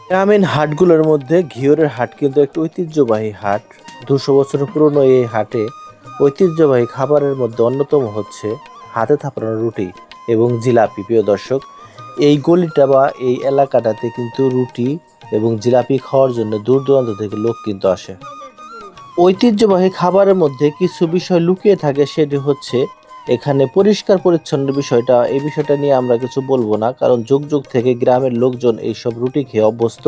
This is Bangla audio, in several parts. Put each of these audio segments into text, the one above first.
গ্রামীণ হাটগুলোর মধ্যে ঘিওরের হাট কিন্তু একটি ঐতিহ্যবাহী হাট। 200 বছর পুরনো এই হাটে ঐতিহ্যবাহী খাবারের মধ্যে অন্যতম হচ্ছে হাতে থাপড়ানো রুটি এবং জিলাপি। প্রিয় দর্শক, এই গলিটা বা এই এলাকাটাতে কিন্তু রুটি এবং জিলাপি খাওয়ার জন্য দূর দূরান্ত থেকে লোক কিন্তু আসে। ঐতিহ্যবাহী খাবারের মধ্যে কিছু বিষয় লুকিয়ে থাকে, সেটি হচ্ছে এখানে পরিষ্কার পরিচ্ছন্ন বিষয়টা। এই বিষয়টা নিয়ে আমরা কিছু বলবো না, কারণ যুগ যুগ থেকে গ্রামের লোকজন এইসব রুটি খেয়ে অভ্যস্ত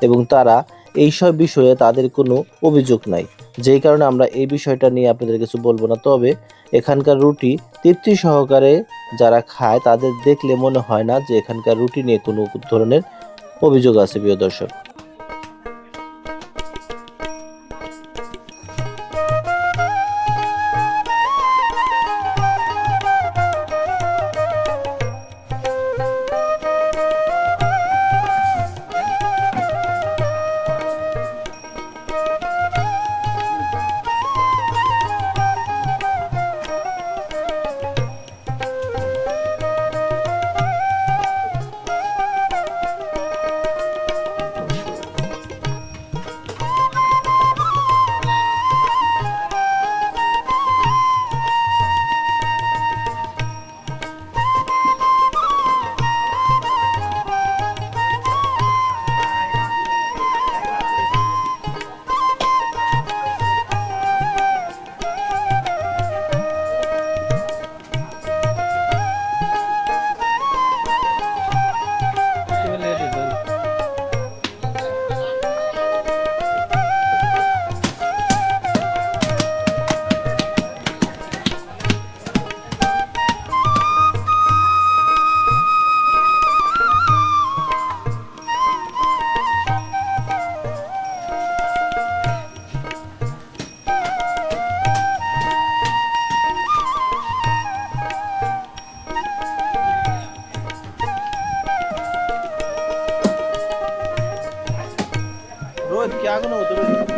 এবং তারা এইসব বিষয়ে তাদের কোনো অভিযোগ নাই। যেই কারণে আমরা এই বিষয়টা নিয়ে আপনাদের কিছু বলবো না। তবে এখানকার রুটি তৃপ্তি সহকারে যারা খায় তাদের দেখলে মনে হয় না যে এখানকার রুটি নিয়ে কোনো ধরনের অভিযোগ আছে। প্রিয় দর্শক, रोहित क्या गुण होतो रोहित?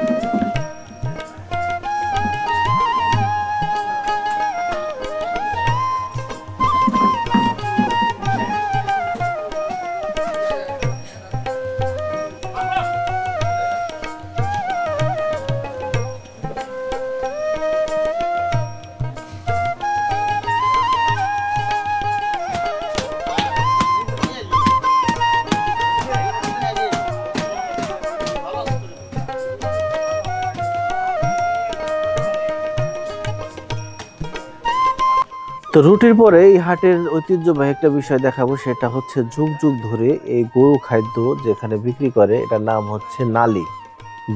তো রুটির পরে এই হাটের ঐতিহ্যবাহী একটা বিষয় দেখাবো, সেটা হচ্ছে যুগ যুগ ধরে এই গরু খাদ্য যেখানে বিক্রি করে, এটার নাম হচ্ছে নালি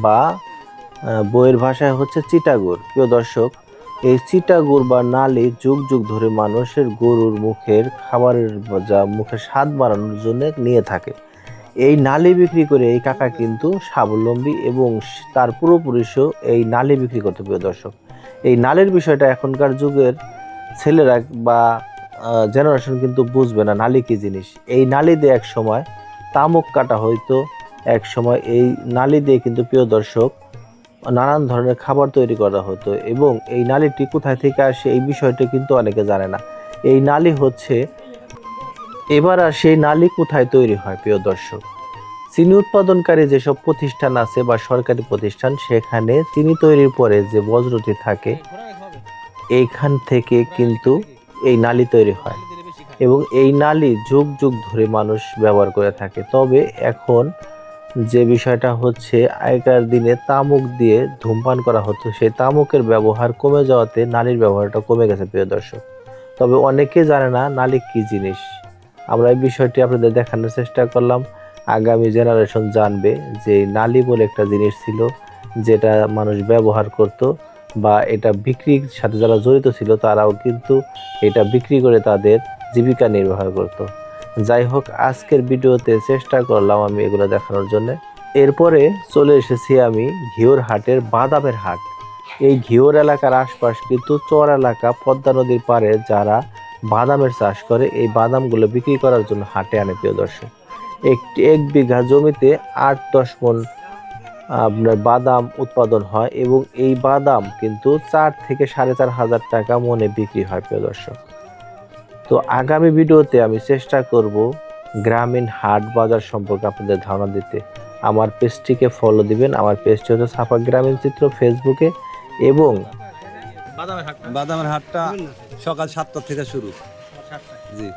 বা বইয়ের ভাষায় হচ্ছে চিটাগুড়। প্রিয় দর্শক, এই চিটাগুড় বা নালি যুগ যুগ ধরে মানুষের গরুর মুখের খাবারের যা মুখে স্বাদ বাড়ানোর জন্য নিয়ে থাকে। এই নালি বিক্রি করে এই কাকা কিন্তু স্বাবলম্বী এবং তার পূর্বপুরুষও এই নালি বিক্রি করতে। প্রিয় দর্শক, এই নালির বিষয়টা এখনকার যুগের ছেলেরা বা জেনারেশন কিন্তু বুঝবে না নালি কি জিনিস। এই নালি দিয়ে এক সময় তামুক কাটা হইতো, এক সময় এই নালি দিয়ে কিন্তু প্রিয় দর্শক নানান ধরনের খাবার তৈরি করা হতো। এবং এই নালিটি কোথায় থেকে আসে এই বিষয়টা কিন্তু অনেকে জানে না। এই নালি হচ্ছে, এবার আর সেই নালি কোথায় তৈরি হয় প্রিয় দর্শক, চিনি উৎপাদনকারী যেসব প্রতিষ্ঠান আছে বা সরকারি প্রতিষ্ঠান, সেখানে চিনি তৈরির পরে যে বজ্রটি থাকে এইখান থেকে কিন্তু এই নালি তৈরি হয় এবং এই নালি যুগ যুগ ধরে মানুষ ব্যবহার করে থাকে। তবে এখন যে বিষয়টা হচ্ছে, আগেকার দিনে তামুক দিয়ে ধূমপান করা হতো, সেই তামুকের ব্যবহার কমে যাওয়াতে নালির ব্যবহারটা কমে গেছে প্রিয় দর্শক। তবে অনেকে জানে না নালি কি জিনিস। আমরা এই বিষয়টি আপনাদের দেখানোর চেষ্টা করলাম, আগামী জেনারেশন জানবে যে নালি বলে একটা জিনিস ছিল যেটা মানুষ ব্যবহার করত, বা এটা বিক্রির সাথে যারা জড়িত ছিল তারাও কিন্তু এটা বিক্রি করে তাদের জীবিকা নির্বাহ করত। যাই হোক, আজকের ভিডিওতে চেষ্টা করলাম আমি এগুলো দেখানোর জন্য। এরপরে চলে এসেছি আমি ঘিওর হাটের বাদামের হাট। এই ঘিওর এলাকার আশপাশ কিন্তু চর এলাকা, পদ্মা নদীর পাড়ে যারা বাদামের চাষ করে এই বাদামগুলো বিক্রি করার জন্য হাটে আনে। প্রিয় দর্শক, এক বিঘা জমিতে 8-10 মণ আপনার বাদাম উৎপাদন হয় এবং এই বাদাম কিন্তু 4 থেকে 4,500 টাকা মনে বিক্রি হয়। প্রিয় দর্শক, তো আগামী ভিডিওতে আমি চেষ্টা করব গ্রামীণ হাট বাজার সম্পর্কে আপনাদের ধারণা দিতে। আমার পেজটিকে ফলো দিবেন। আমার পেজটি হচ্ছে সাফা গ্রামীণ চিত্র ফেসবুকে, এবং বাদামের হাটটা সকাল 7টা থেকে শুরু। জি।